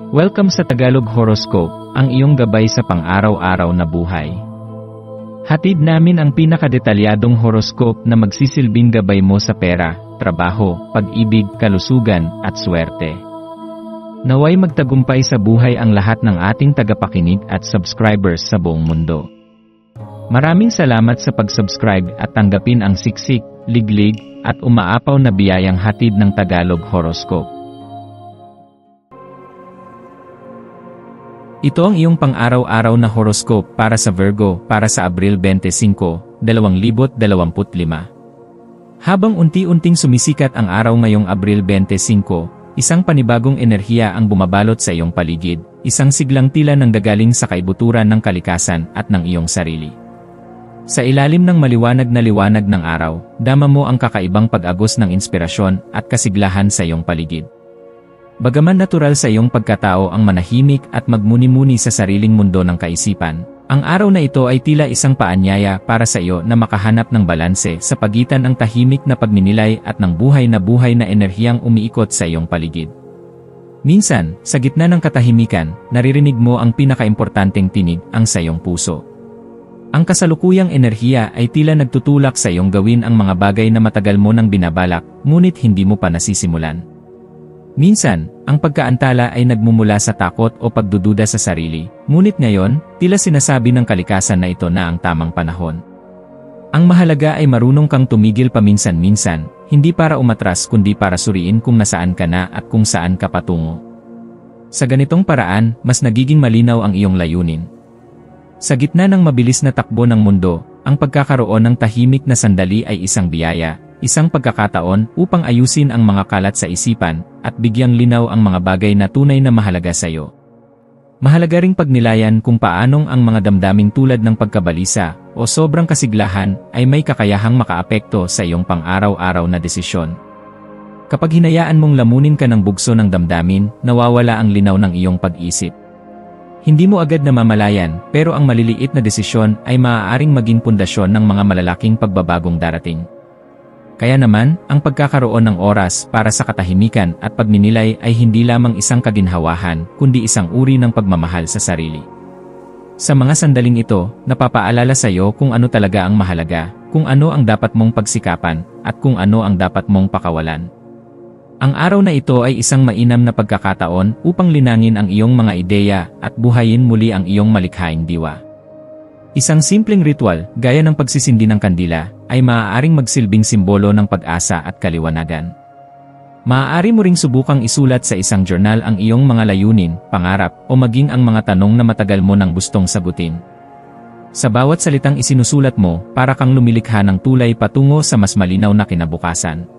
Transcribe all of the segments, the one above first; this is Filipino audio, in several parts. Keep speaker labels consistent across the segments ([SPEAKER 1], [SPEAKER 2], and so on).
[SPEAKER 1] Welcome sa Tagalog Horoscope, ang iyong gabay sa pang-araw-araw na buhay. Hatid namin ang pinakadetalyadong horoscope na magsisilbing gabay mo sa pera, trabaho, pag-ibig, kalusugan, at swerte. Naway magtagumpay sa buhay ang lahat ng ating tagapakinig at subscribers sa buong mundo. Maraming salamat sa pag-subscribe at tanggapin ang siksik, liglig, at umaapaw na biyayang hatid ng Tagalog Horoscope. Ito ang iyong pang-araw-araw na horoscope para sa Virgo para sa Abril 25, 2025. Habang unti-unting sumisikat ang araw ngayong Abril 25, isang panibagong enerhiya ang bumabalot sa iyong paligid, isang siglang tila nang gagaling sa kaibuturan ng kalikasan at ng iyong sarili. Sa ilalim ng maliwanag na liwanag ng araw, dama mo ang kakaibang pag-agos ng inspirasyon at kasiglahan sa iyong paligid. Bagaman natural sa iyong pagkatao ang manahimik at magmuni-muni sa sariling mundo ng kaisipan, ang araw na ito ay tila isang paanyaya para sa iyo na makahanap ng balanse sa pagitan ng tahimik na pagninilay at ng buhay na enerhiyang umiikot sa iyong paligid. Minsan, sa gitna ng katahimikan, naririnig mo ang pinakaimportanteng tinig, ang sa iyong puso. Ang kasalukuyang enerhiya ay tila nagtutulak sa iyong gawin ang mga bagay na matagal mo nang binabalak, ngunit hindi mo pa nasisimulan. Minsan, ang pagkaantala ay nagmumula sa takot o pagdududa sa sarili, ngunit ngayon, tila sinasabi ng kalikasan na ito na ang tamang panahon. Ang mahalaga ay marunong kang tumigil paminsan-minsan, hindi para umatras kundi para suriin kung nasaan ka na at kung saan ka patungo. Sa ganitong paraan, mas nagiging malinaw ang iyong layunin. Sa gitna ng mabilis na takbo ng mundo, ang pagkakaroon ng tahimik na sandali ay isang biyaya, isang pagkakataon upang ayusin ang mga kalat sa isipan at bigyang linaw ang mga bagay na tunay na mahalaga sa iyo. Mahalaga ring pagnilayan kung paanong ang mga damdaming tulad ng pagkabalisa o sobrang kasiglahan ay may kakayahang makaapekto sa iyong pang-araw-araw na desisyon. Kapag hinayaan mong lamunin ka ng bugso ng damdamin, nawawala ang linaw ng iyong pag-isip. Hindi mo agad namamalayan, pero ang maliliit na desisyon ay maaaring maging pundasyon ng mga malalaking pagbabagong darating. Kaya naman, ang pagkakaroon ng oras para sa katahimikan at pagninilay ay hindi lamang isang kaginhawahan, kundi isang uri ng pagmamahal sa sarili. Sa mga sandaling ito, napapaalala sa iyo kung ano talaga ang mahalaga, kung ano ang dapat mong pagsikapan, at kung ano ang dapat mong pakawalan. Ang araw na ito ay isang mainam na pagkakataon upang linangin ang iyong mga ideya at buhayin muli ang iyong malikhaing diwa. Isang simpleng ritual, gaya ng pagsisindi ng kandila, ay maaaring magsilbing simbolo ng pag-asa at kaliwanagan. Maaari mo ring subukang isulat sa isang journal ang iyong mga layunin, pangarap, o maging ang mga tanong na matagal mo nang gustong sagutin. Sa bawat salitang isinusulat mo, para kang lumilikha ng tulay patungo sa mas malinaw na kinabukasan.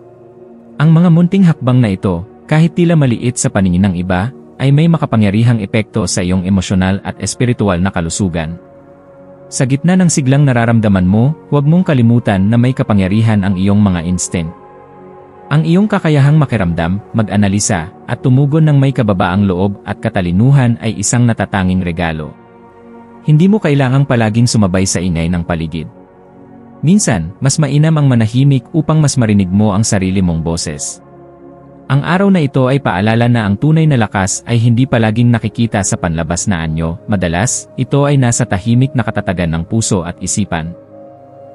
[SPEAKER 1] Ang mga munting hakbang na ito, kahit tila maliit sa paningin ng iba, ay may makapangyarihang epekto sa iyong emosyonal at espiritual na kalusugan. Sa gitna ng siglang nararamdaman mo, huwag mong kalimutan na may kapangyarihan ang iyong mga instinct. Ang iyong kakayahang makiramdam, mag-analisa, at tumugon ng may kababaang loob at katalinuhan ay isang natatanging regalo. Hindi mo kailangang palaging sumabay sa ingay ng paligid. Minsan, mas mainam ang manahimik upang mas marinig mo ang sarili mong boses. Ang araw na ito ay paalala na ang tunay na lakas ay hindi palaging nakikita sa panlabas na anyo, madalas, ito ay nasa tahimik na katatagan ng puso at isipan.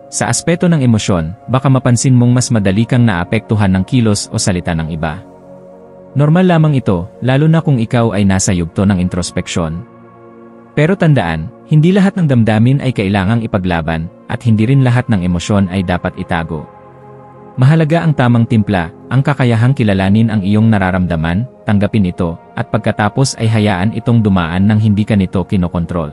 [SPEAKER 1] Sa aspeto ng emosyon, baka mapansin mong mas madali kang naapektuhan ng kilos o salita ng iba. Normal lamang ito, lalo na kung ikaw ay nasa yugto ng introspeksyon. Pero tandaan, hindi lahat ng damdamin ay kailangang ipaglaban, at hindi rin lahat ng emosyon ay dapat itago. Mahalaga ang tamang timpla, ang kakayahang kilalanin ang iyong nararamdaman, tanggapin ito, at pagkatapos ay hayaan itong dumaan nang hindi ka nito kinokontrol.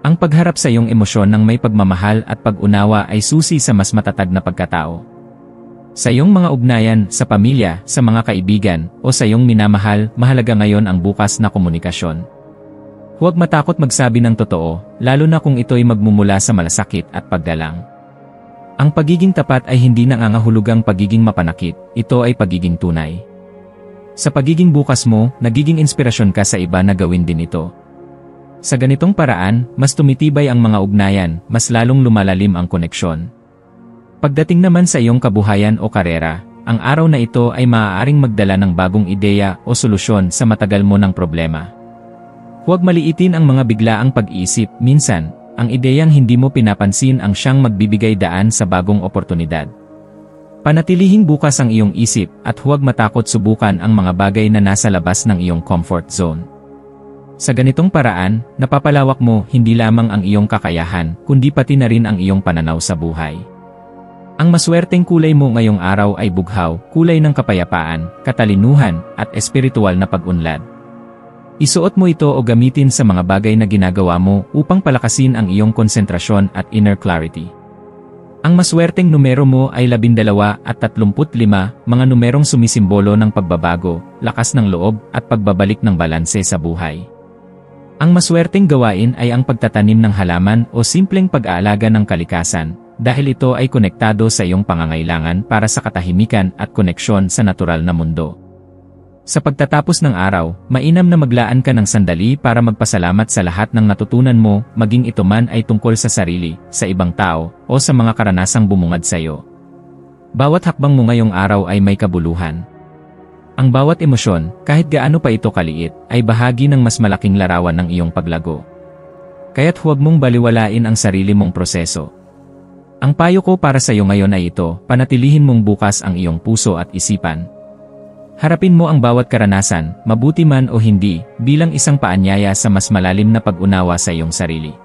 [SPEAKER 1] Ang pagharap sa iyong emosyon ng may pagmamahal at pag-unawa ay susi sa mas matatag na pagkatao. Sa iyong mga ugnayan, sa pamilya, sa mga kaibigan, o sa iyong minamahal, mahalaga ngayon ang bukas na komunikasyon. Huwag matakot magsabi ng totoo, lalo na kung ito'y magmumula sa malasakit at paggalang. Ang pagiging tapat ay hindi nangangahulugang pagiging mapanakit, ito ay pagiging tunay. Sa pagiging bukas mo, nagiging inspirasyon ka sa iba na gawin din ito. Sa ganitong paraan, mas tumitibay ang mga ugnayan, mas lalong lumalalim ang koneksyon. Pagdating naman sa iyong kabuhayan o karera, ang araw na ito ay maaaring magdala ng bagong ideya o solusyon sa matagal mo ng problema. Huwag maliitin ang mga biglaang pag-iisip. Minsan, ang ideyang hindi mo pinapansin ang siyang magbibigay daan sa bagong oportunidad. Panatilihing bukas ang iyong isip at huwag matakot subukan ang mga bagay na nasa labas ng iyong comfort zone. Sa ganitong paraan, napapalawak mo hindi lamang ang iyong kakayahan, kundi pati na rin ang iyong pananaw sa buhay. Ang maswerteng kulay mo ngayong araw ay bughaw, kulay ng kapayapaan, katalinuhan, at espiritual na pag-unlad. Isuot mo ito o gamitin sa mga bagay na ginagawa mo upang palakasin ang iyong konsentrasyon at inner clarity. Ang maswerteng numero mo ay 12 at 35, mga numerong sumisimbolo ng pagbabago, lakas ng loob, at pagbabalik ng balanse sa buhay. Ang maswerteng gawain ay ang pagtatanim ng halaman o simpleng pag-aalaga ng kalikasan, dahil ito ay konektado sa iyong pangangailangan para sa katahimikan at koneksyon sa natural na mundo. Sa pagtatapos ng araw, mainam na maglaan ka ng sandali para magpasalamat sa lahat ng natutunan mo, maging ito man ay tungkol sa sarili, sa ibang tao, o sa mga karanasang bumungad sa iyo. Bawat hakbang mo ngayong araw ay may kabuluhan. Ang bawat emosyon, kahit gaano pa ito kaliit, ay bahagi ng mas malaking larawan ng iyong paglago. Kaya't huwag mong baliwalain ang sarili mong proseso. Ang payo ko para sa iyo ngayon ay ito, panatilihin mong bukas ang iyong puso at isipan. Harapin mo ang bawat karanasan, mabuti man o hindi, bilang isang paanyaya sa mas malalim na pag-unawa sa iyong sarili.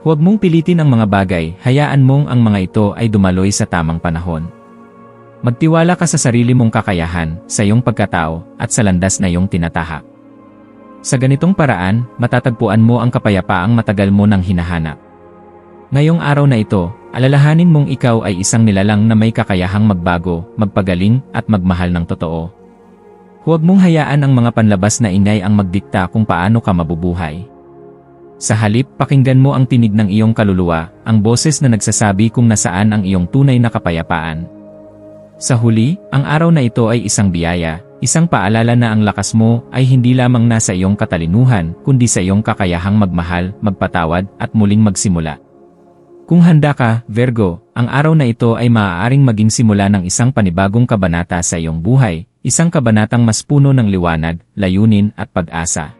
[SPEAKER 1] Huwag mong pilitin ang mga bagay, hayaan mong ang mga ito ay dumaloy sa tamang panahon. Magtiwala ka sa sarili mong kakayahan, sa iyong pagkatao, at sa landas na iyong tinatahak. Sa ganitong paraan, matatagpuan mo ang kapayapaang matagal mo nang hinahanap. Ngayong araw na ito, alalahanin mong ikaw ay isang nilalang na may kakayahang magbago, magpagaling, at magmahal ng totoo. Huwag mong hayaan ang mga panlabas na ingay ang magdikta kung paano ka mabubuhay. Sa halip, pakinggan mo ang tinig ng iyong kaluluwa, ang boses na nagsasabi kung nasaan ang iyong tunay na kapayapaan. Sa huli, ang araw na ito ay isang biyaya, isang paalala na ang lakas mo ay hindi lamang nasa iyong katalinuhan, kundi sa iyong kakayahang magmahal, magpatawad, at muling magsimula. Kung handa ka, Virgo, ang araw na ito ay maaaring maging simula ng isang panibagong kabanata sa iyong buhay, isang kabanatang mas puno ng liwanag, layunin, at pag-asa.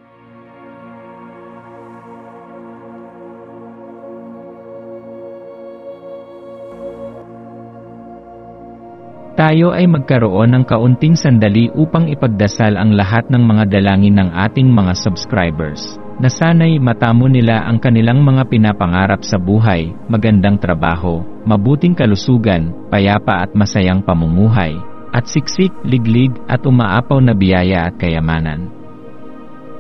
[SPEAKER 1] Tayo ay magkaroon ng kaunting sandali upang ipagdasal ang lahat ng mga dalangin ng ating mga subscribers, na sana'y matamo nila ang kanilang mga pinapangarap sa buhay, magandang trabaho, mabuting kalusugan, payapa at masayang pamumuhay, at siksik, liglig at umaapaw na biyaya at kayamanan.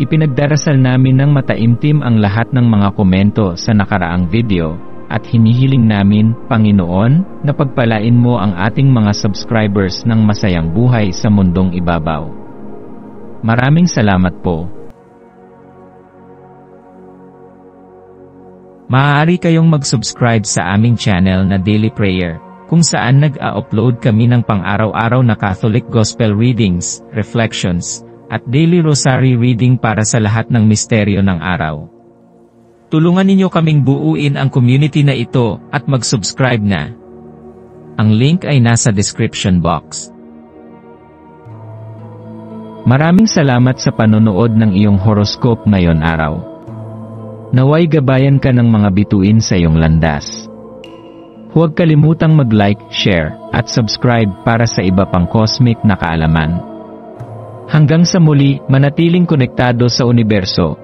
[SPEAKER 1] Ipinagdarasal namin ng mataimtim ang lahat ng mga komento sa nakaraang video, at hinihiling namin, Panginoon, na pagpalain mo ang ating mga subscribers ng masayang buhay sa mundong ibabaw. Maraming salamat po. Maaari kayong mag-subscribe sa aming channel na Daily Prayer, kung saan nag-a-upload kami ng pang-araw-araw na Catholic Gospel Readings, Reflections, at Daily Rosary Reading para sa lahat ng misteryo ng araw. Tulungan ninyo kaming buuin ang community na ito at mag-subscribe na. Ang link ay nasa description box. Maraming salamat sa panonood ng iyong horoscope ngayon araw. Naway gabayan ka ng mga bituin sa iyong landas. Huwag kalimutang mag-like, share, at subscribe para sa iba pang cosmic na kaalaman. Hanggang sa muli, manatiling konektado sa universo.